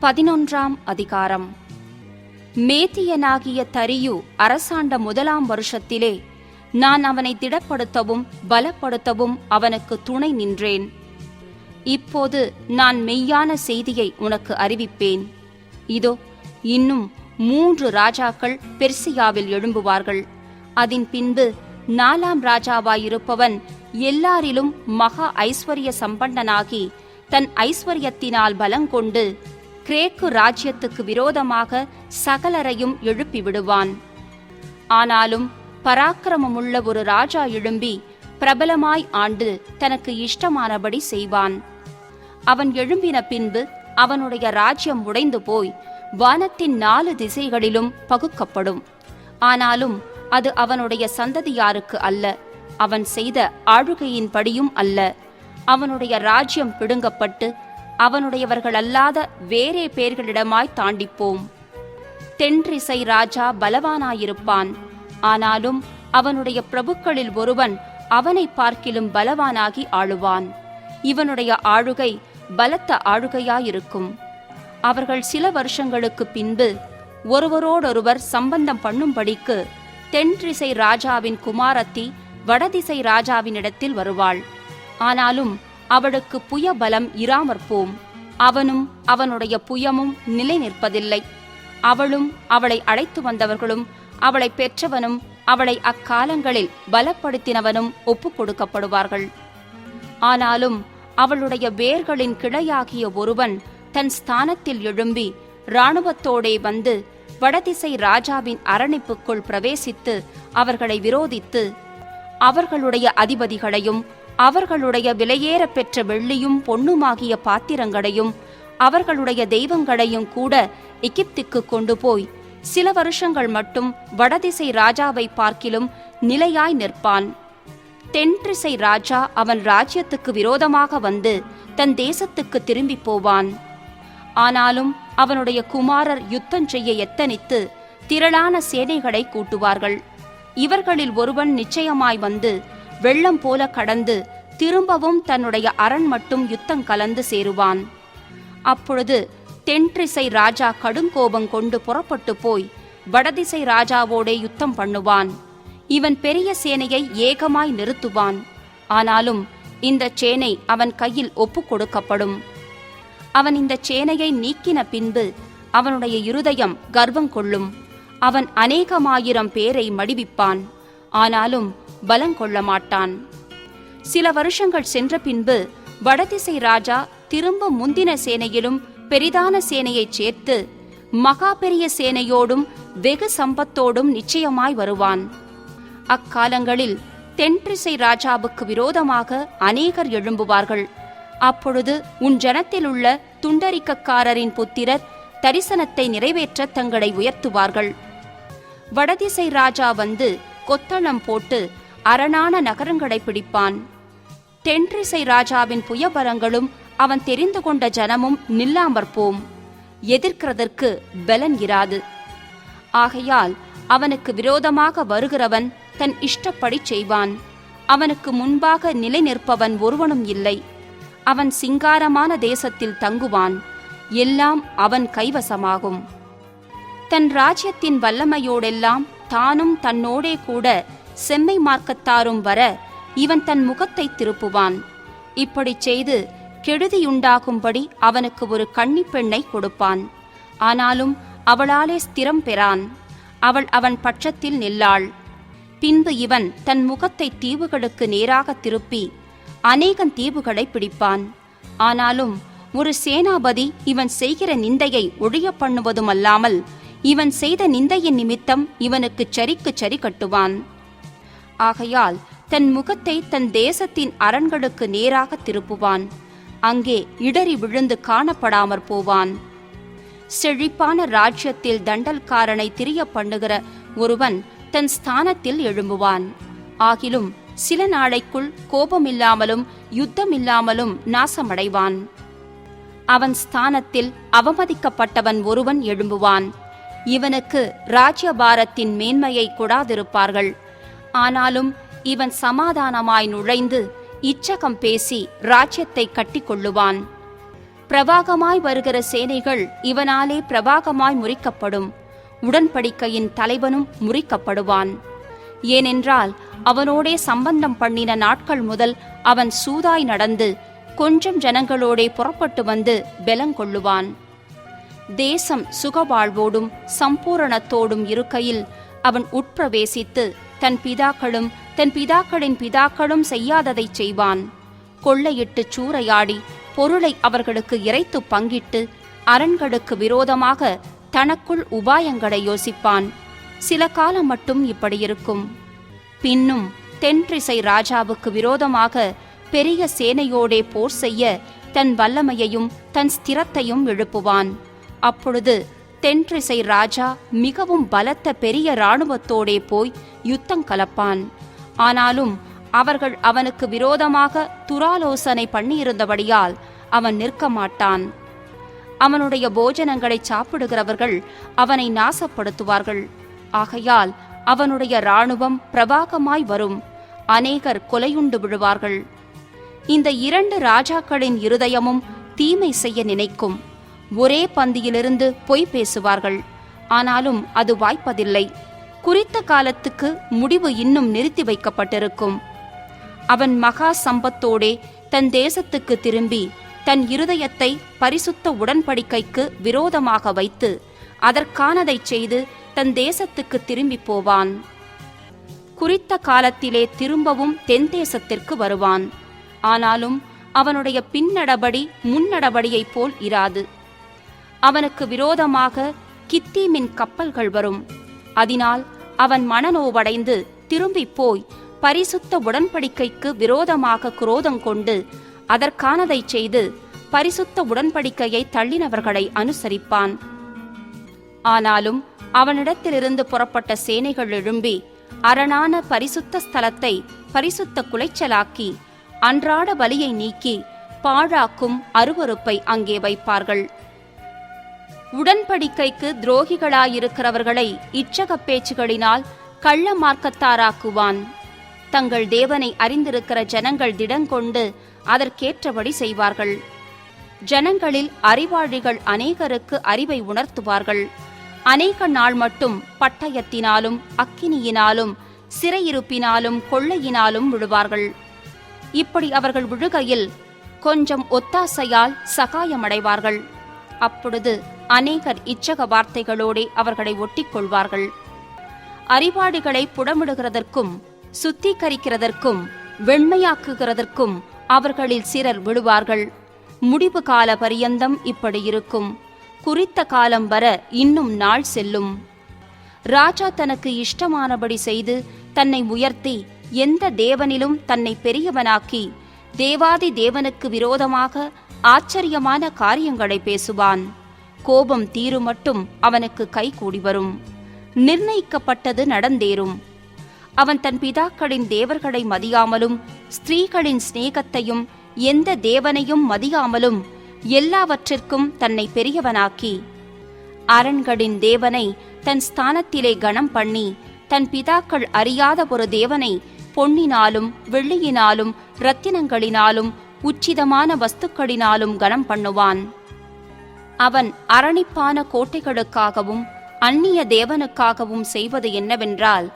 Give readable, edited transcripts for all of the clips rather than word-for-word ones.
11ஆம் அதிகாரம். மேத்தியனாகிய தரியு அரசாண்ட 1ஆம் வருஷத்திலே நான் அவனை திடப்படுத்தவும் பலப்படுத்தவும் அவனுக்கு துணை நின்றேன். இப்போது நான் மெய்யான செய்தியை உனக்கு அறிவிப்பேன். இதோ, இன்னும் 3 ராஜாக்கள் பெர்சியாவில் எழும்புவார்கள். அதன் பின்பு 4ஆம் ராஜாவாயிருப்பவன் எல்லாரிலும் மகா ஐஸ்வர்ய சம்பன்னனாகி தன் ஐஸ்வர்யத்தினால் பலங்கொண்டு கிரேக்கு ராஜ்யத்துக்கு விரோதமாக சகலரையும் எழுப்பிவிடுவான். ஆனாலும் பராக்கிரமமுள்ள ஒரு ராஜா எழும்பி பிரபலமாய் ஆண்டு தனக்கு இஷ்டமானபடி செய்வான். அவன் எழும்பின பின்பு அவனுடைய ராஜ்யம் உடைந்து போய் வானத்தின் 4 திசைகளிலும் பகுக்கப்படும். ஆனாலும் அது அவனுடைய சந்ததியாருக்கு அல்ல, அவன் செய்த ஆளுகையின்படியும் அல்ல. அவனுடைய ராஜ்யம் பிடுங்கப்பட்டு அவனுடையவர்களல்லாத வேறே பேர்களிடமாய் தாண்டிப்போம். தென்றிசை ராஜா பலவானாயிருப்பான். ஆனாலும் அவனுடைய பிரபுக்களில் ஒருவன் அவனை பார்க்கிலும் பலவானாகி ஆளுவான். இவனுடைய ஆளுகை பலத்த ஆளுகையாயிருக்கும். அவர்கள் சில வருஷங்களுக்கு பின்பு ஒருவரோடொருவர் சம்பந்தம் பண்ணும்படிக்கு தென்றிசை ராஜாவின் குமாரத்தி வடதிசை ராஜாவினிடத்தில் வருவாள். ஆனாலும் அவளுக்கு புய பலம் இராமற்போம். அவனும் அவனுடைய புயமும் நிலை நிற்பதில்லை. அவளும் அவளை அழைத்து வந்தவர்களும் அவளை பெற்றவனும் அவளை அக்காலங்களில் பலப்படுத்தினவனும் ஒப்புக் கொடுக்கப்படுவார்கள். ஆனாலும் அவளுடைய வேர்களின் கிளையாகிய ஒருவன் தன் ஸ்தானத்தில் எழும்பி இராணுவத்தோடே வந்து வடதிசை ராஜாவின் அரணிப்புக்குள் பிரவேசித்து அவர்களை விரோதித்து அவர்களுடைய அதிபதிகளையும் அவர்களுடைய விலையேற பெற்ற வெள்ளியும் பொன்னுமாகிய பாத்திரங்களையும் அவர்களுடைய தெய்வங்களையும் கூட எகிப்துக்கு கொண்டு போய் சில வருஷங்கள் மட்டும் வடதிசை ராஜாவை பார்க்கிலும் நிலையாய் நிற்பான். தென்திசை ராஜா அவன் ராஜ்யத்துக்கு விரோதமாக வந்து தன் தேசத்துக்கு திரும்பி போவான். ஆனாலும் அவனுடைய குமாரர் யுத்தம் செய்ய எத்தனித்து திரளான சேனைகளை கூட்டுவார்கள். இவர்களில் ஒருவன் நிச்சயமாய் வந்து வெள்ளம் போல கடந்து திரும்பவும் தன்னுடைய அரண் மட்டும் யுத்தம் கலந்து சேருவான். அப்பொழுது தென்திசை ராஜா கடுங்கோபம் கொண்டு புறப்பட்டு போய் வடதிசை ராஜாவோடே யுத்தம் பண்ணுவான். இவன் பெரிய சேனையை ஏகமாய் நிறுத்துவான். ஆனாலும் இந்த சேனை அவன் கையில் ஒப்புக் கொடுக்கப்படும். அவன் இந்த சேனையை நீக்கின பின்பு அவனுடைய இருதயம் கர்வம் கொள்ளும். அவன் அநேகமாயிரம் பேரை மடிவிப்பான். ஆனாலும் பலங்கொள்ள மாட்டான். சில வருஷங்கள் சென்ற பின்பு வடதிசை ராஜா திரும்ப முந்தின சேனையிலும் பெரிதான சேனையைச் சேர்த்து மகா பெரிய சேனையோடும் வெகு சம்பத்தோடும் நிச்சயமாய் வருவான். அக்காலங்களில் தென்திசை ராஜாவுக்கு விரோதமாக அநேகர் எழும்புவார்கள். அப்பொழுது உன் ஜனத்திலுள்ள துண்டரிக்கக்காரரின் புத்திரர் தரிசனத்தை நிறைவேற்ற தங்களை உயர்த்துவார்கள். வடதிசை ராஜா வந்து கொத்தளம் போட்டு அரணான நகரங்களை பிடிப்பான். தென்திசை ராஜாவின் புயபலங்களும் அவன் தெரிந்து கொண்ட ஜனமும் நில்லாமற்போம். எதிர்க்கிறதற்கு பலன் இராது. ஆகையால் அவனுக்கு விரோதமாக வருகிறவன் தன் இஷ்டப்படி செய்வான். அவனுக்கு முன்பாக நிலை நிற்பவன் ஒருவனும் இல்லை. அவன் சிங்காரமான தேசத்தில் தங்குவான். எல்லாம் அவன் கைவசமாகும். தன் ராஜ்யத்தின் வல்லமையோடெல்லாம் தானும் தன்னோடே கூட செம்மை மார்க்கத்தாரும் வர இவன் தன் முகத்தை திருப்புவான். இப்படி செய்து கெடுதியுண்டாகும்படி அவனுக்கு ஒரு கன்னி பெண்ணை கொடுப்பான். ஆனாலும் அவளாலே ஸ்திரம் பெறான். அவள் அவன் பட்சத்தில் நில்லாள். பின்பு இவன் தன் முகத்தை தீவுகளுக்கு நேராக திருப்பி அநேகம் தீவுகளை பிடிப்பான். ஆனாலும் ஒரு சேனாபதி இவன் செய்கிற நிந்தையை ஒழிய பண்ணுவதுமல்லாமல் இவன் செய்த நிந்தையின் நிமித்தம் இவனுக்கு சரிக்கு சரி கட்டுவான். ஆகையால் தன் முகத்தை தன் தேசத்தின் அரண்களுக்கு நேராக திருப்புவான். அங்கே இடறி விழுந்து காணப்படாமற் போவான். செழிப்பான ராஜ்யத்தில் தண்டல்காரனை திரிய பண்ணுகிற ஒருவன் தன் ஸ்தானத்தில் எழும்புவான். ஆகிலும் சில நாளைக்குள் கோபமில்லாமலும் யுத்தமில்லாமலும் நாசமடைவான். அவன் ஸ்தானத்தில் அவமதிக்கப்பட்டவன் ஒருவன் எழும்புவான். இவனுக்கு ராஜ்யபாரத்தின் மேன்மையை கொடாதிருப்பார்கள். ஆனாலும் இவன் சமாதானமாய் நுழைந்து இச்சகம் பேசி ராஜ்யத்தை கட்டிக்கொள்ளுவான். பிரவாகமாய் வருகிற சேனைகள் இவனாலே பிரவாகமாய் முறிக்கப்படும். உடன்படிக்கையின் தலைவனும் முறிக்கப்படுவான். ஏனென்றால் அவனோடே சம்பந்தம் பண்ணின நாட்கள் முதல் அவன் சூதாய் நடந்து கொஞ்சம் ஜனங்களோடே புறப்பட்டு வந்து பெலங்கொள்ளுவான். தேசம் சுகவாழ்வோடும் சம்பூரணத்தோடும் இருக்கையில் அவன் உட்பிரவேசித்து தன் பிதாக்களும் தன் பிதாக்களின் பிதாக்களும் செய்யாததை செய்வான். கொள்ளையிட்டுச் சூறையாடி பொருளை அவர்களுக்கு இறைத்து பங்கிட்டு அரண்களுக்கு விரோதமாக தனக்குள் உபாயங்களை யோசிப்பான். சில காலம் மட்டும் இப்படி இருக்கும். பின்னும் தென்றிசை ராஜாவுக்கு விரோதமாக பெரிய சேனையோடே போர் செய்ய தன் வல்லமையையும் தன் ஸ்திரத்தையும் எழுப்புவான். அப்பொழுது தென்றிசை ராஜா மிகவும் பலத்த பெரிய இராணுவத்தோடே போய் யுத்தம் கலப்பான். ஆனாலும் அவர்கள் அவனுக்கு விரோதமாக துராலோசனை பண்ணியிருந்தபடியால் அவன் நிற்க மாட்டான். அவனுடைய போஜனங்களை சாப்பிடுகிறவர்கள் அவனை நாசப்படுத்துவார்கள். ஆகையால் அவனுடைய இராணுவம் பிரபாகமாய் வரும். அநேகர் கொலையுண்டு விழுவார்கள். இந்த 2 ராஜாக்களின் இருதயமும் தீமை செய்ய நினைக்கும். ஒரே பந்தியிலிருந்து பொய் பேசுவார்கள். ஆனாலும் அது வாய்ப்பதில்லை. குறித்த காலத்துக்கு முடிவு இன்னும் நிறுத்தி வைக்கப்பட்டிருக்கும். அவன் மகா சம்பத்தோடே தன் தேசத்துக்கு திரும்பி தன் இருதயத்தை பரிசுத்த உடன்படிக்கைக்கு விரோதமாக வைத்து அதற்கானதை செய்து தன் தேசத்துக்கு திரும்பி போவான். குறித்த காலத்திலே திரும்பவும் தென் தேசத்திற்கு வருவான். ஆனாலும் அவனுடைய பின்னடபடி முன்னடபடியைப் போல் இராது. அவனுக்கு விரோதமாக கித்தீமின் கப்பல்கள் வரும். அதனால் அவன் மனநோவடைந்து திரும்பி போய் பரிசுத்த உடன்படிக்கைக்கு விரோதமாக குரோதங்கொண்டு அதற்கானதை செய்து பரிசுத்த உடன்படிக்கையை தள்ளினவர்களை அனுசரிப்பான். ஆனாலும் அவனிடத்திலிருந்து புறப்பட்ட சேனைகள் எழும்பி அரணான பரிசுத்த ஸ்தலத்தை பரிசுத்த குலைச்சலாக்கி அன்றாட பலியை நீக்கி பாழாக்கும் அருவருப்பை அங்கே வைப்பார்கள். உடன்படிக்கைக்கு துரோகிகளாயிருக்கிறவர்களை இச்சகப் பேச்சுகளினால் கள்ள மார்க்கத்தாராக்குவான். தங்கள் தேவனை அறிந்திருக்கிற ஜனங்கள் திடங்கொண்டு அதற்கேற்றபடி செய்வார்கள். ஜனங்களில் அறிவாளிகள் அநேகருக்கு அறிவை உணர்த்துவார்கள். அநேக நாள் மட்டும் பட்டயத்தினாலும் அக்கினியினாலும் சிறையிருப்பினாலும் கொள்ளையினாலும் விழுவார்கள். இப்படி அவர்கள் விழுகையில் கொஞ்சம் ஒத்தாசையால் சகாயமடைவார்கள். அப்பொழுது அநேகர் இச்சக வார்த்தைகளோடே அவர்களை ஒட்டிக்கொள்வார்கள். அறிவாளிகளை புடமிடுகிறதற்கும் சுத்திகரிக்கிறதற்கும் வெண்மையாக்குகிறதற்கும் அவர்களில் சிலர் விழுவார்கள். முடிவு கால பரியந்தம் இப்படி இருக்கும். குறித்த காலம் வர இன்னும் நாள் செல்லும். ராஜா தனக்கு இஷ்டமானபடி செய்து தன்னை உயர்த்தி எந்த தேவனிலும் தன்னை பெரியவனாக்கி தேவாதி தேவனுக்கு விரோதமாக ஆச்சரியமான காரியங்களை பேசுவான். கோபம் தீருமட்டும் அவனுக்கு கைகூடி வரும். நிர்ணயிக்கப்பட்டது நடந்தேறும். அவன் தன் பிதாக்களின் தேவர்களை மதியாமலும் ஸ்திரீகளின் சிநேகத்தையும் எந்த தேவனையும் மதியாமலும் எல்லாவற்றிற்கும் தன்னை பெரியவனாக்கி அரண்களின் தேவனை தன் ஸ்தானத்திலே கனம் பண்ணி தன் பிதாக்கள் அறியாத ஒரு தேவனை பொன்னினாலும் வெள்ளியினாலும் இரத்தினங்களினாலும் உச்சிதமான வஸ்துக்களினாலும் கனம் பண்ணுவான். அவன் அரணிப்பான கோட்டைகளுக்காகவும் அந்நிய தேவனுக்காகவும் செய்வது என்னவென்றால்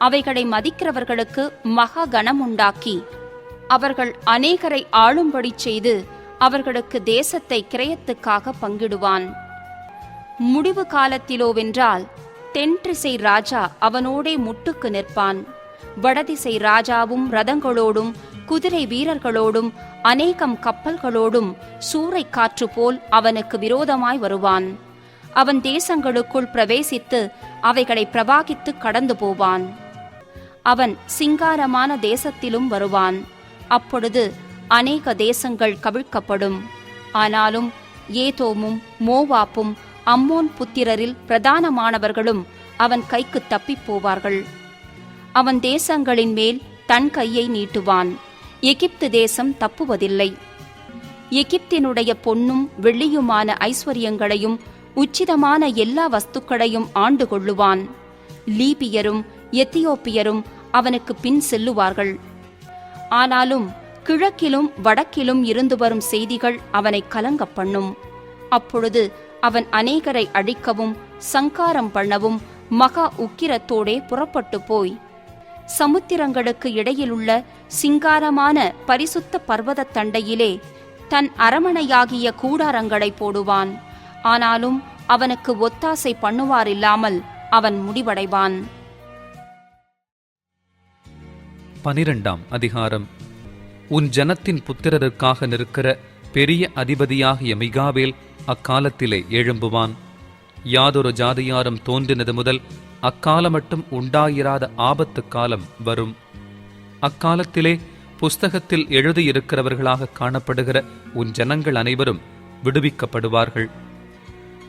அவைகளை மதிக்கிறவர்களுக்கு மகா கனம் உண்டாக்கி அவர்கள் அநேகரை ஆளும்படி செய்து அவர்களுக்கு தேசத்தை கிரயத்துக்காக பங்கிடுவான். முடிவு காலத்திலோவென்றால் தென்திசை ராஜா அவனோடே முட்டுக்கு நிற்பான். வடதிசை ராஜாவும் ரதங்களோடும் குதிரை வீரர்களோடும் அநேகம் கப்பல்களோடும் சூறை காற்று போல் அவனுக்கு விரோதமாய் வருவான். அவன் தேசங்களுக்குள் பிரவேசித்து அவைகளை பிரவாகித்து கடந்து போவான். அவன் சிங்காரமான தேசத்திலும் வருவான். அப்பொழுது அநேக தேசங்கள் கவிழ்க்கப்படும். ஆனாலும் ஏதோமும் மோவாப்பும் அம்மோன் புத்திரரில் பிரதானமானவர்களும் அவன் கைக்கு தப்பிப் போவார்கள். அவன் தேசங்களின் மேல் தன் கையை நீட்டுவான். எகிப்து தேசம் தப்புவதில்லை. எகிப்தினுடைய பொன்னும் வெள்ளியுமான ஐஸ்வர்யங்களையும் உச்சிதமான எல்லா வஸ்துக்களையும் ஆண்டு கொள்ளுவான். லீபியரும் எத்தியோப்பியரும் அவனுக்கு பின் செல்லுவார்கள். ஆனாலும் கிழக்கிலும் வடக்கிலும் இருந்து வரும் செய்திகள் அவனை கலங்கப் பண்ணும். அப்பொழுது அவன் அநேகரை அழிக்கவும் சங்காரம் பண்ணவும் மகா உக்கிரத்தோடே புறப்பட்டு போய் சமுத்திரங்களுக்கு இடையிலுள்ள சிங்காரமான பரிசுத்த பர்வத தண்டையிலே தன் அரமனையாகிய கூடாரங்களை போடுவான். ஆனாலும் அவனுக்கு ஒத்தாசை பண்ணுவாரில்லாமல் அவன் முடிவடைவான். 12ஆம் அதிகாரம். உன் ஜனத்தின் புத்திரருக்காக நிற்கிற பெரிய அதிபதியாகிய மிகாவேல் அக்காலத்திலே எழும்புவான். யாதொரு ஜாதியாரும் தோன்றினது முதல் அக்காலமட்டும் உண்டாயிராத ஆபத்து காலம் வரும். அக்காலத்திலே புஸ்தகத்தில் எழுதியிருக்கிறவர்களாக காணப்படுகிற உன் ஜனங்கள் அனைவரும் விடுவிக்கப்படுவார்கள்.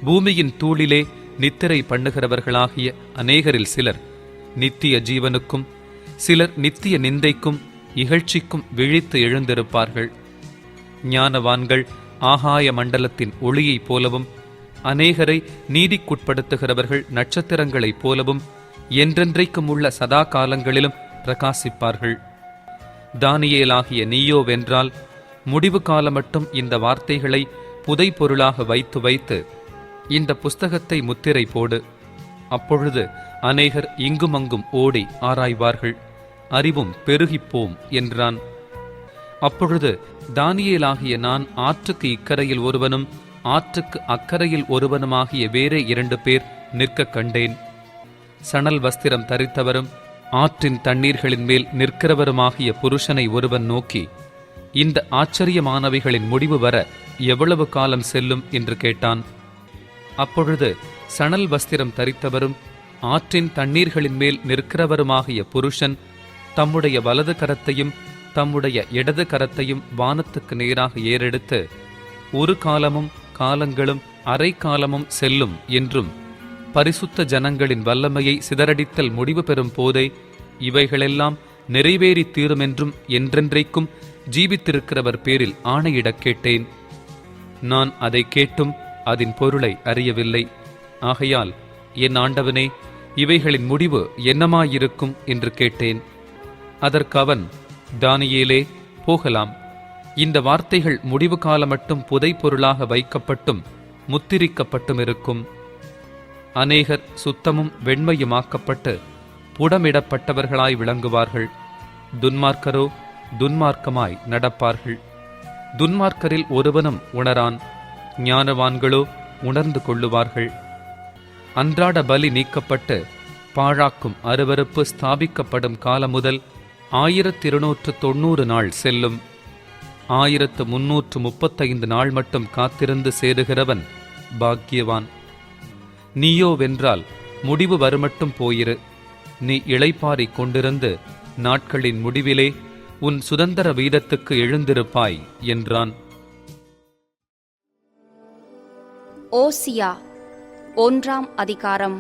பூமியின் தூளிலே நித்திரை பண்ணுகிறவர்களாகிய அநேகரில் சிலர் நித்திய ஜீவனுக்கும் சிலர் நித்திய நிந்தைக்கும் இகழ்ச்சிக்கும் விழித்து எழுந்திருப்பார்கள். ஞானவான்கள் ஆகாய மண்டலத்தின் ஒளியைப் போலவும் அநேகரை நீதிக்குட்படுத்துகிறவர்கள் நட்சத்திரங்களைப் போலவும் என்றென்றைக்கும் உள்ள சதா காலங்களிலும் பிரகாசிப்பார்கள். தானியேலாகிய நீயோவென்றால் முடிவு காலமட்டும் இந்த வார்த்தைகளை புதை பொருளாக வைத்து வைத்து இந்த புஸ்தகத்தை முத்திரை போடு. அப்பொழுது அநேகர் இங்குமங்கும் ஓடி ஆராய்வார்கள், அறிவும் பெருகிப்போம் என்றான். அப்பொழுது தானியேலாகிய நான் ஆற்றுக்கு இக்கரையில் ஒருவனும் ஆற்றுக்கு அக்கரையில் ஒருவனுமாகிய வேறே 2 பேர் நிற்க கண்டேன். சணல் வஸ்திரம் தரித்தவரும் ஆற்றின் தண்ணீர்களின் மேல் நிற்கிறவருமாகிய புருஷனை ஒருவன் நோக்கி, இந்த ஆச்சரியமானவைகளின் முடிவு வர எவ்வளவு காலம் செல்லும் என்று கேட்டான். அப்பொழுது சணல் வஸ்திரம் தரித்தவரும் ஆற்றின் தண்ணீர்களின் மேல் நிற்கிறவருமாகிய புருஷன் தம்முடைய வலது கரத்தையும் தம்முடைய இடது கரத்தையும் வானத்துக்கு நேராக ஏறெடுத்து, ஒரு காலமும் காலங்களும் அரை காலமும் செல்லும் என்றும் பரிசுத்த ஜனங்களின் வல்லமையை சிதறடித்தல் முடிவு பெறும் போதே இவைகளெல்லாம் நிறைவேறி தீருமென்றும் என்றென்றைக்கும் ஜீவித்திருக்கிறவர் பேரில் ஆணையிடக் கேட்டேன். நான் அதை கேட்டும் அதன் பொருளை அறியவில்லை. ஆகையால் என் ஆண்டவனே, இவைகளின் முடிவு என்னமாயிருக்கும் என்று கேட்டேன். அதற்கு அவன், தானியேலே, போகலாம். இந்த வார்த்தைகள் முடிவு காலமட்டும் புதை பொருளாக வைக்கப்பட்டும் முத்திரிக்கப்பட்டும் இருக்கும். அநேகர் சுத்தமும் வெண்மையுமாக்கப்பட்டு புடமிடப்பட்டவர்களாய் விளங்குவார்கள். துன்மார்க்கரோ துன்மார்க்கமாய் நடப்பார்கள். துன்மார்க்கரில் ஒருவனும் உணரான், ஞானவான்களோ உணர்ந்து கொள்ளுவார்கள். அன்றாட பலி நீக்கப்பட்டு பாழாக்கும் அருவருப்பு ஸ்தாபிக்கப்படும் காலம் முதல் 1290 நாள் செல்லும். 1335 நாள் மட்டும் காத்திருந்து சேருகிறவன் பாக்கியவான். நீயோவென்றால் முடிவு வருமட்டும் போயிரு. நீ இளைப்பாறிக் கொண்டிருந்து நாட்களின் முடிவிலே உன் சுதந்திர வீதத்துக்கு எழுந்திருப்பாய் என்றான். ஓசியா 1ஆம் அதிகாரம்.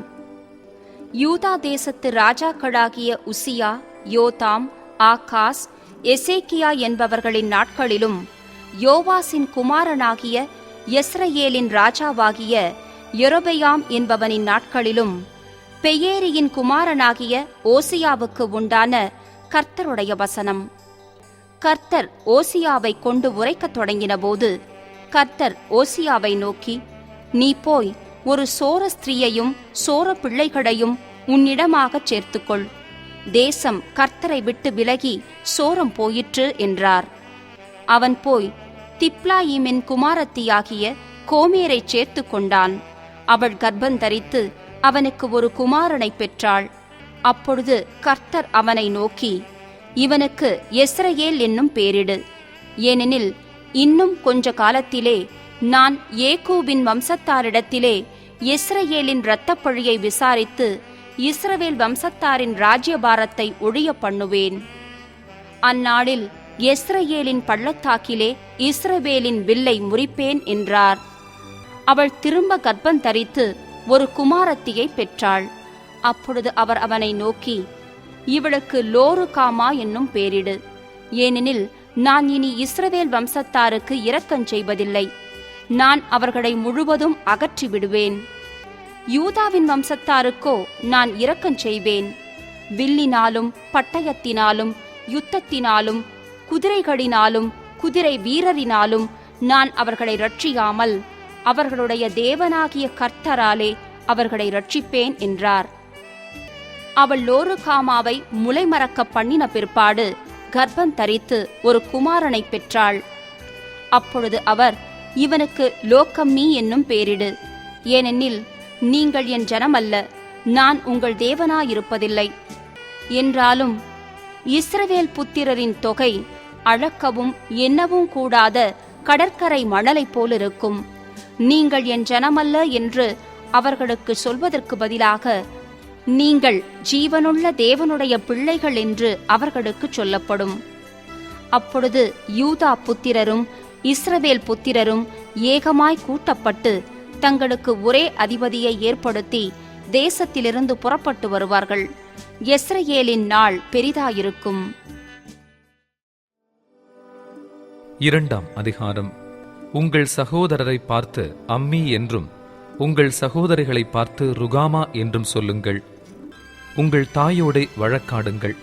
யூதா தேசத்து ராஜாக்களாகிய உசியா, யோதாம், ஆகாஸ், எசேக்கியா என்பவர்களின் நாட்களிலும் யோவாசின் குமாரனாகிய யெஸ்ரயேலின் ராஜாவாகிய யெரொபெயாம் என்பவனின் நாட்களிலும் பெயேரியின் குமாரனாகிய ஓசியாவுக்கு உண்டான கர்த்தருடைய வசனம். கர்த்தர் ஓசியாவை கொண்டு உரைக்கத் தொடங்கினபோது கர்த்தர் ஓசியாவை நோக்கி, நீ போய் ஒரு சோர ஸ்திரீயையும் சோர பிள்ளைகளையும் உன்னிடமாகச் சேர்த்துக்கொள். தேசம் கர்த்தரை விட்டு விலகி சோரம் போயிற்று என்றார். அவன் போய் திப்லாயிமின் குமாரத்தியாகிய கோமேரைச் சேர்த்து கொண்டான். அவள் கர்ப்பந்தரித்து அவனுக்கு ஒரு குமாரனை பெற்றாள். அப்பொழுது கர்த்தர் அவனை நோக்கி, இவனுக்கு யெஸ்ரயேல் என்னும் பேரிடு. ஏனெனில் இன்னும் கொஞ்ச காலத்திலே நான் ஏகூபின் வம்சத்தாரிடத்திலே யெஸ்ரயேலின் இரத்தப்பழியை விசாரித்து இஸ்ரவேல் வம்சத்தாரின் ராஜ்யபாரத்தை ஒழிய பண்ணுவேன். அந்நாளில் யெஸ்ரயேலின் பள்ளத்தாக்கிலே இஸ்ரவேலின் வில்லை முறிப்பேன் என்றார். அவள் திரும்ப கர்ப்பந்தரித்து ஒரு குமாரத்தியை பெற்றாள். அப்பொழுது அவர் அவனை நோக்கி, இவளுக்கு லோருகாமா என்னும் பேரிடு. ஏனெனில் நான் இனி இஸ்ரவேல் வம்சத்தாருக்கு இரக்கஞ் செய்வதில்லை. நான் அவர்களை முழுவதும் அகற்றி விடுவேன். யூதாவின் வம்சத்தாருக்கோ நான் இரக்கஞ் செய்வேன். வில்லினாலும் பட்டயத்தினாலும் யுத்தத்தினாலும் குதிரைகளினாலும் குதிரை வீரரினாலும் நான் அவர்களை ரட்சியாமல் அவர்களுடைய தேவனாகிய கர்த்தராலே அவர்களை ரட்சிப்பேன் என்றார். அவள் லோருகாமாவை முளைமறக்க பண்ணின பிற்பாடு கர்ப்பம் தரித்து ஒரு குமாரனை பெற்றாள். அப்பொழுது அவர், இவனுக்கு லோக்கம்மி என்னும் பேரிடு, ஏனெனில் நீங்கள் என் ஜனமல்ல, நான் உங்கள் தேவனாயிருப்பதில்லை. என்றாலும் இஸ்ரவேல் புத்திரரின் தொகை அளக்கவும் எண்ணவும் கூடாத கடற்கரை மணலைப் போலிருக்கும். நீங்கள் என் ஜனமல்ல என்று அவர்களுக்கு சொல்வதற்கு பதிலாக நீங்கள் ஜீவனுள்ள தேவனுடைய பிள்ளைகள் என்று அவர்களுக்கு சொல்லப்படும். அப்பொழுது யூதா புத்திரரும் இஸ்ரவேல் புத்திரரும் ஏகமாய் கூட்டப்பட்டு தங்களுக்கு ஒரே அதிபதியை ஏற்படுத்தி தேசத்திலிருந்து புறப்பட்டு வருவார்கள். யெஸ்ரயேலின் நாள் பெரிதாயிருக்கும். 2ஆம் அதிகாரம். உங்கள் சகோதரரை பார்த்து அம்மி என்றும் உங்கள் சகோதரிகளை பார்த்து ருகாமா என்றும் சொல்லுங்கள். உங்கள் தாயோடே வழக்காடுங்கள்.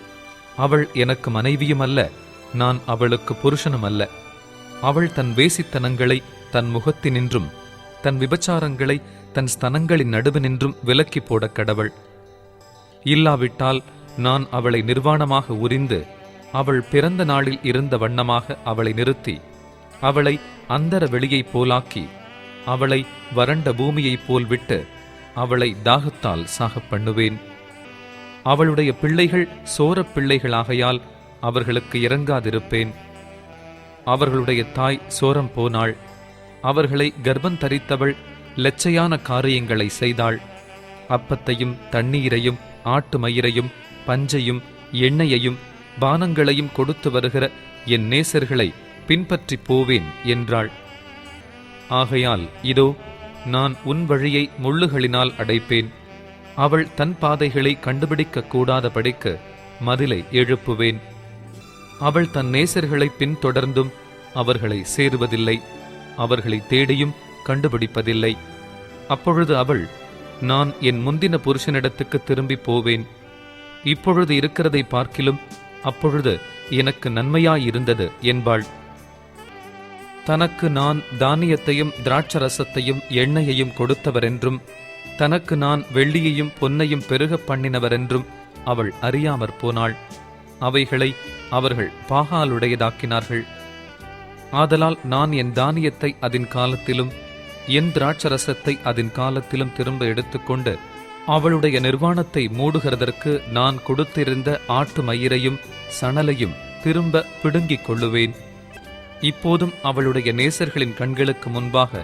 அவள் எனக்கு மனைவியும் அல்ல, நான் அவளுக்கு புருஷனும் அல்ல. அவள் தன் வேசித்தனங்களை தன் முகத்தினின்றும் தன் விபச்சாரங்களை தன் ஸ்தனங்களின் நடுவினின்றும் விலக்கி போட கடவள். இல்லாவிட்டால் நான் அவளை நிர்வாணமாக உரிந்து அவள் பிறந்த நாளில் இருந்த வண்ணமாக அவளை நிறுத்தி அவளை அந்தர வெளியைப் போலாக்கி அவளை வறண்ட பூமியைப் போல் விட்டு அவளை தாகத்தால் சாகப் பண்ணுவேன். அவளுடைய பிள்ளைகள் சோரப் பிள்ளைகளாகையால் அவர்களுக்கு இறங்காதிருப்பேன். அவர்களுடைய தாய் சோரம் போனாள். அவர்களை கர்ப்பந்தரித்தவள் லட்சையான காரியங்களை செய்தாள். அப்பத்தையும் தண்ணீரையும் ஆட்டு மயிரையும் பஞ்சையும் எண்ணெயையும் பானங்களையும் கொடுத்து வருகிற என் நேசர்களை பின்பற்றி போவேன் என்றாள். ஆகையால் இதோ, நான் உன் வழியை முள்ளுகளினால் அடைப்பேன். அவள் தன் பாதைகளை கண்டுபிடிக்க கூடாதபடிக்கு மதிலை எழுப்புவேன். அவள் தன் நேசர்களை பின்தொடர்ந்தும் அவர்களை சேருவதில்லை, அவர்களை தேடியும் கண்டுபிடிப்பதில்லை. அப்பொழுது அவள், நான் என் முந்தின புருஷனிடத்துக்கு திரும்பி போவேன். இப்பொழுது இருக்கிறதை பார்க்கிலும் அப்பொழுது எனக்கு நன்மையாயிருந்தது என்பாள். தனக்கு நான் தானியத்தையும் திராட்சரசத்தையும் எண்ணெயையும் கொடுத்தவரென்றும் தனக்கு நான் வெள்ளியையும் பொன்னையும் பெருகப் பண்ணினவரென்றும் அவள் அறியாமற் போனாள். அவைகளை அவர்கள் பாகாலுடையதாக்கினார்கள். ஆதலால் நான் என் தானியத்தை அதன் காலத்திலும் என் திராட்சரசத்தை அதன் காலத்திலும் திரும்ப எடுத்துக்கொண்டு அவளுடைய நிர்வாணத்தை மூடுகிறதற்கு நான் கொடுத்திருந்த ஆட்டு மயிரையும் சணலையும் திரும்ப பிடுங்கிக் கொள்ளுவேன். இப்போதும் அவளுடைய நேசர்களின் கண்களுக்கு முன்பாக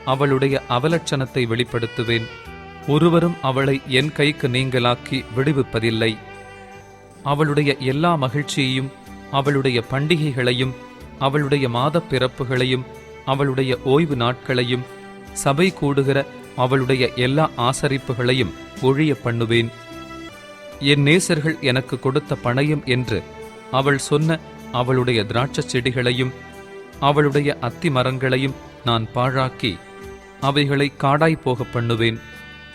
அவளுடைய அவலட்சணத்தை வெளிப்படுத்துவேன். ஒருவரும் அவளை என் கைக்கு நீங்களாக்கி விடுவிப்பதில்லை. அவளுடைய எல்லா மகிழ்ச்சியையும் அவளுடைய பண்டிகைகளையும் அவளுடைய மாதப் பிறப்புகளையும் அவளுடைய ஓய்வு நாட்களையும் சபை கூடுகிற அவளுடைய எல்லா ஆசரிப்புகளையும் ஒழிய பண்ணுவேன். என் நேசர்கள் எனக்கு கொடுத்த பணயம் என்று அவள் சொன்ன அவளுடைய திராட்சச் செடிகளையும் அவளுடைய அத்தி மரங்களையும் நான் பாழாக்கி அவைகளை காடாய் போக பண்ணுவேன்.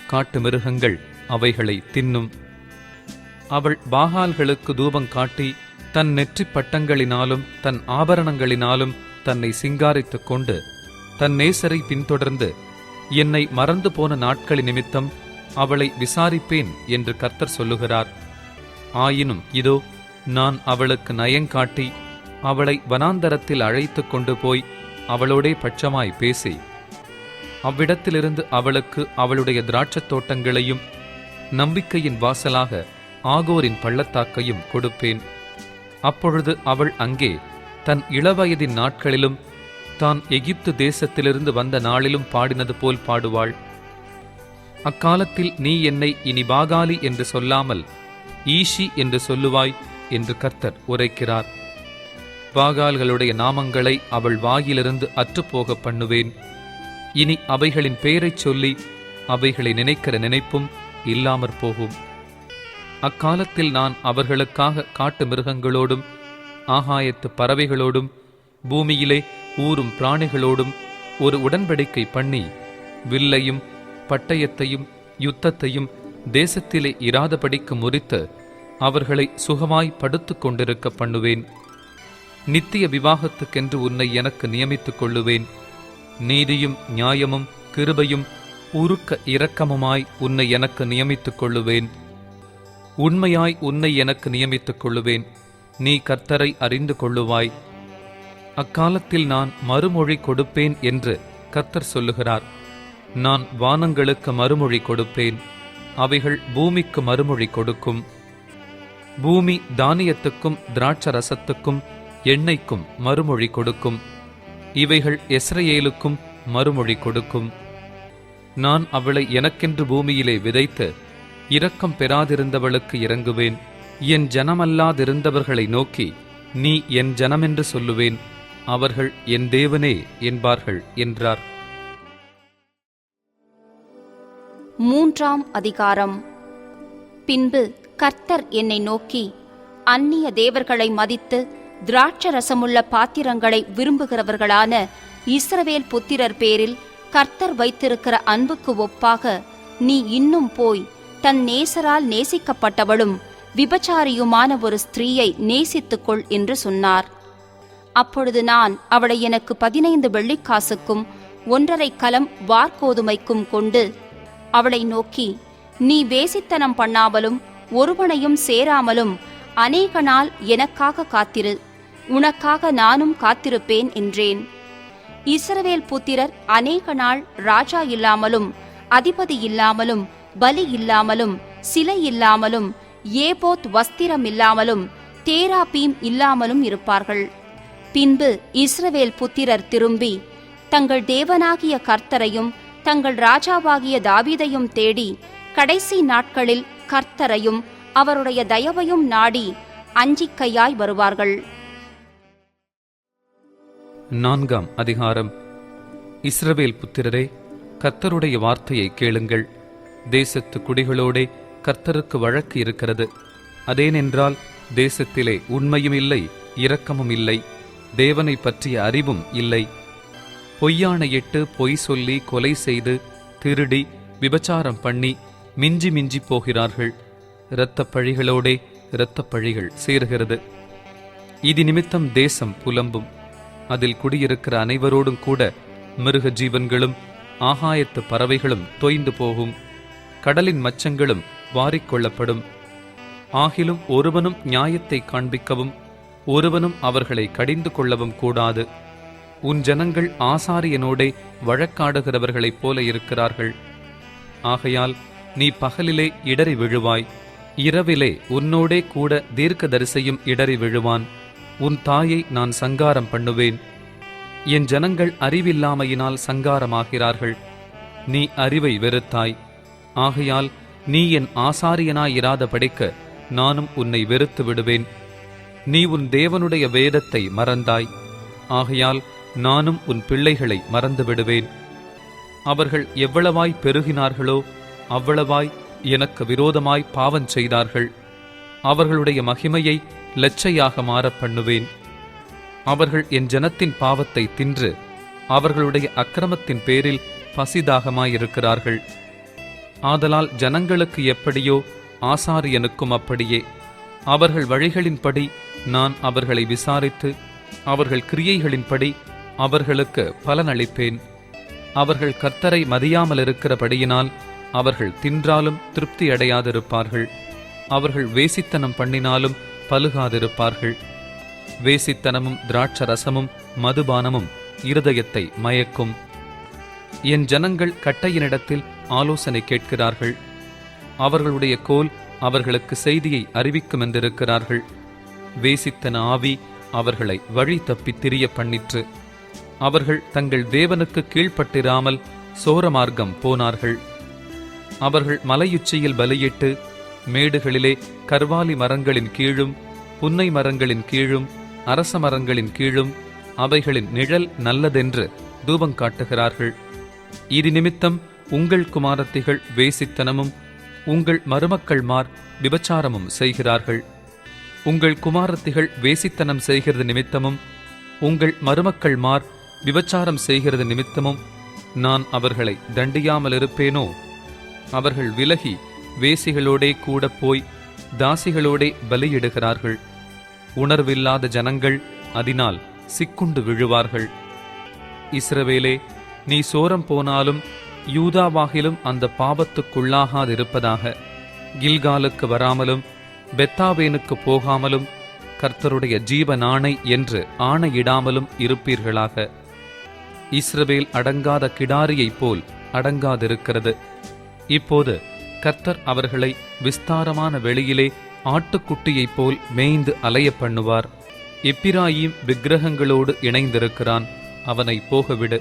காட்டு மிருகங்கள் அவைகளை தின்னும். அவள் பாகால்களுக்கு தூபம் காட்டி தன் நெற்றிப் பட்டங்களினாலும் தன் ஆபரணங்களினாலும் தன்னை சிங்காரித்துக் கொண்டு தன் நேசரை பின்தொடர்ந்து என்னை மறந்து போன நாட்களின் நிமித்தம் அவளை விசாரிப்பேன் என்று கர்த்தர் சொல்லுகிறார். ஆயினும் இதோ, நான் அவளுக்கு நயங்காட்டி அவளை வனாந்தரத்தில் அழைத்து கொண்டு போய் அவளோடே பட்சமாய் பேசி அவ்விடத்திலிருந்து அவளுக்கு அவளுடைய திராட்சத் தோட்டங்களையும் நம்பிக்கையின் வாசலாக ஆகோரின் பள்ளத்தாக்கையும் கொடுப்பேன். அப்பொழுது அவள் அங்கே தன் இளவயதின் நாட்களிலும் தான் எகிப்து தேசத்திலிருந்து வந்த நாளிலும் பாடினது போல் பாடுவாள். அக்காலத்தில் நீ என்னை இனி பாகாலி என்று சொல்லாமல் ஈஷி என்று சொல்லுவாய் என்று கர்த்தர் உரைக்கிறார். பாகால்களுடைய நாமங்களை அவள் வாயிலிருந்து அற்றுப்போக பண்ணுவேன். இனி அவைகளின் பெயரைச் சொல்லி அவைகளை நினைக்கிற நினைப்பும் இல்லாமற் போகும். அக்காலத்தில் நான் அவர்களுக்காக காட்டு மிருகங்களோடும் ஆகாயத்து பறவைகளோடும் பூமியிலே ஊரும் பிராணிகளோடும் ஒரு உடன்படிக்கை பண்ணி வில்லையும் பட்டயத்தையும் யுத்தத்தையும் தேசத்திலே இராதபடிக்கு முறித்து அவர்களை சுகமாய் படுத்து கொண்டிருக்க பண்ணுவேன். நித்திய விவாகத்துக்கென்று உன்னை எனக்கு நியமித்துக் கொள்ளுவேன். நீதியும் நியாயமும் கிருபையும் உருக்க இரக்கமுமாய் உன்னை எனக்கு நியமித்துக் கொள்ளுவேன். உண்மையாய் உன்னை எனக்கு நியமித்துக் கொள்ளுவேன். நீ கர்த்தரை அறிந்து கொள்ளுவாய். அக்காலத்தில் நான் மறுமொழி கொடுப்பேன் என்று கர்த்தர் சொல்லுகிறார். நான் வானங்களுக்கு மறுமொழி கொடுப்பேன், அவைகள் பூமிக்கு மறுமொழி கொடுக்கும். பூமி தானியத்துக்கும் திராட்சரசத்துக்கும் எண்ணெய்க்கும் மறுமொழி கொடுக்கும். இவைகள் எஸ்ரயேலுக்கும் மறுமொழி கொடுக்கும். நான் அவளை எனக்கென்று பூமியிலே விதைத்து இரக்கம் பெறாதிருந்தவளுக்கு இறங்குவேன். என் ஜனமல்லாதிருந்தவர்களை நோக்கி, நீ என் ஜனமென்று சொல்லுவேன், அவர்கள் என் தேவனே என்பார்கள் என்றார். 3ஆம் அதிகாரம். பின்பு கர்த்தர் என்னை நோக்கி, அந்நிய தேவர்களை மதித்து திராட்சரசமுள்ள பாத்திரங்களை விரும்புகிறவர்களான இஸ்ரவேல் புத்திரர் பேரில் கர்த்தர் வைத்திருக்கிற அன்புக்கு ஒப்பாக நீ இன்னும் போய் தன் நேசரால் நேசிக்கப்பட்டவளும் விபச்சாரியுமான ஒரு ஸ்திரீயை நேசித்துக்கொள் என்று சொன்னார். அப்பொழுது நான் அவளை எனக்கு 15 வெள்ளிக்காசுக்கும் 1.5 கலம் வார்கோதுமைக்கும் கொண்டு அவளை நோக்கி, நீ வேசித்தனம் பண்ணாமலும் ஒருவனையும் சேராமலும் அநேக நாள் எனக்காக காத்திரு, உனக்காக நானும் காத்திருப்பேன் என்றேன். இஸ்ரவேல் புத்திரர் அநேக நாள் ராஜா இல்லாமலும் அதிபதி இல்லாமலும் பலி இல்லாமலும் சிலை இல்லாமலும் ஏபோத் வஸ்திரம் இல்லாமலும் தேராபீம் இல்லாமலும் இருப்பார்கள். பின்பு இஸ்ரவேல் புத்திரர் திரும்பி தங்கள் தேவனாகிய கர்த்தரையும் தங்கள் ராஜாவாகிய தாவீதையும் தேடி கடைசி நாட்களில் கர்த்தரையும் அவருடைய தயவையும் நாடி அஞ்சிக்கையாய் வருவார்கள். 4ஆம் அதிகாரம். இஸ்ரவேல் புத்திரரே, கர்த்தருடைய வார்த்தையை கேளுங்கள். தேசத்து குடிகளோடே கர்த்தருக்கு வழக்கு இருக்கிறது. அதேனென்றால் தேசத்திலே உண்மையும் இல்லை, இரக்கமும் இல்லை, தேவனை பற்றிய அறிவும் இல்லை. பொய்யாணையிட்டு பொய் சொல்லி கொலை செய்து திருடி விபச்சாரம் பண்ணி மிஞ்சி மிஞ்சி போகிறார்கள். இரத்தப் பழிகளோடே இரத்தப் பழிகள் சேருகிறது. இது நிமித்தம் தேசம் புலம்பும். அதில் குடியிருக்கிற அனைவரோடும் கூட மிருக ஜீவன்களும் ஆகாயத்து பறவைகளும் தொய்ந்து போகும். கடலின் மச்சங்களும் வாரிக்கொள்ளப்படும். ஆகிலும் ஒருவனும் நியாயத்தை காண்பிக்கவும் ஒருவனும் அவர்களை கடிந்து கொள்ளவும் கூடாது. உன் ஜனங்கள் ஆசாரியனோடே வழக்காடுகிறவர்களைப் போல இருக்கிறார்கள். ஆகையால் நீ பகலிலே இடறி விழுவாய், இரவிலே உன்னோடே கூட தீர்க்கதரிசியும் இடறி விழுவான். உன் தாயை நான் சங்காரம் பண்ணுவேன். என் ஜனங்கள் அறிவில்லாமையினால் சங்காரமாகிறார்கள். நீ அறிவை வெறுத்தாய். ஆகையால் நீ என் ஆசாரியனாயிராதபடிக்கு நானும் உன்னை வெறுத்து விடுவேன். நீ உன் தேவனுடைய வேதத்தை மறந்தாய். ஆகையால் நானும் உன் பிள்ளைகளை மறந்து விடுவேன். அவர்கள் எவ்வளவாய் பெருகினார்களோ அவ்வளவாய் எனக்கு விரோதமாய் பாவம் செய்தார்கள். அவர்களுடைய மகிமையை லட்சையாக மாறப் பண்ணுவேன். அவர்கள் என் ஜனத்தின் பாவத்தை தின்று அவர்களுடைய அக்கிரமத்தின் பேரில் பசிதாகமாயிருக்கிறார்கள். ஆதலால் ஜனங்களுக்கு எப்படியோ ஆசாரியனுக்கும் அப்படியே. அவர்கள் வழிகளின்படி நான் அவர்களை விசாரித்து அவர்கள் கிரியைகளின்படி அவர்களுக்கு பலனளிப்பேன். அவர்கள் கர்த்தரை மதியாமலிருக்கிறபடியினால் அவர்கள் தின்றாலும் திருப்தி அடையாதிருப்பார்கள். அவர்கள் வேசித்தனம் பண்ணினாலும் பலுகாதிருப்பார்கள். வேசித்தனமும் திராட்சரசமும் மதுபானமும் இருதயத்தை மயக்கும். என் ஜனங்கள் கட்டையினிடத்தில் ஆலோசனை கேட்கிறார்கள். அவர்களுடைய கோல் அவர்களுக்கு செய்தியை அறிவிக்கும் என்றிருக்கிறார்கள். வேசித்தன ஆவி அவர்களை வழி தப்பித் திரிய பண்ணிற்று. அவர்கள் தங்கள் தேவனுக்கு கீழ்ப்பட்டிராமல் சோரமார்க்கம் போனார்கள். அவர்கள் மலையுச்சியில் பலியிட்டு மேடுகளிலே கர்வாலி மரங்களின் கீழும் புன்னை மரங்களின் கீழும் அரச மரங்களின் கீழும் அவைகளின் நிழல் நல்லதென்று தூபங்காட்டுகிறார்கள். இது நிமித்தம் உங்கள் குமாரத்திகள் வேசித்தனமும் உங்கள் மருமக்கள்மார் விபச்சாரமும் செய்கிறார்கள். உங்கள் குமாரத்திகள் வேசித்தனம் செய்கிறது நிமித்தமும் உங்கள் மருமக்கள்மார் விபச்சாரம் செய்கிறது நிமித்தமும் நான் அவர்களை தண்டியாமலிருப்பேனோ? அவர்கள் விலகி வேசிகளோடே கூட போய் தாசிகளோடே பலியிடுகிறார்கள். உணர்வில்லாத ஜனங்கள் அதனால் சிக்குண்டு விழுவார்கள். இஸ்ரவேலே, நீ சோரம் போனாலும் யூதாவாகிலும் அந்த பாவத்துக்குள்ளாகாதிருப்பதாக. கில்காலுக்கு வராமலும் பெத்தாவேனுக்கு போகாமலும் கர்த்தருடைய ஜீவனாணை என்று ஆணையிடாமலும் இருப்பீர்களாக. இஸ்ரவேல் அடங்காத கிடாரியைப் போல் அடங்காதிருக்கிறது. இப்போது கர்த்தர் அவர்களை விஸ்தாரமான வெளியிலே ஆட்டுக்குட்டியைப் போல் மேய்ந்து அலைய பண்ணுவார். எப்பிராயீம் விக்கிரகங்களோடு இணைந்திருக்கிறான், அவனை போகவிடு.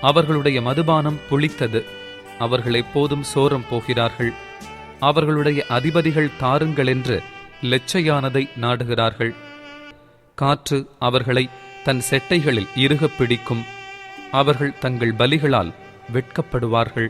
அவர்களுடைய மதுபானம் புளித்தது, அவர்கள் எப்போதும் சோரம் போகிறார்கள். அவர்களுடைய அதிபதிகள் தாருங்களென்று லெச்சையானதை நாடுகிறார்கள். காற்று அவர்களை தன் செட்டைகளில் இறுகப் பிடிக்கும். அவர்கள் தங்கள் பலிகளால் வெட்கப்படுவார்கள்.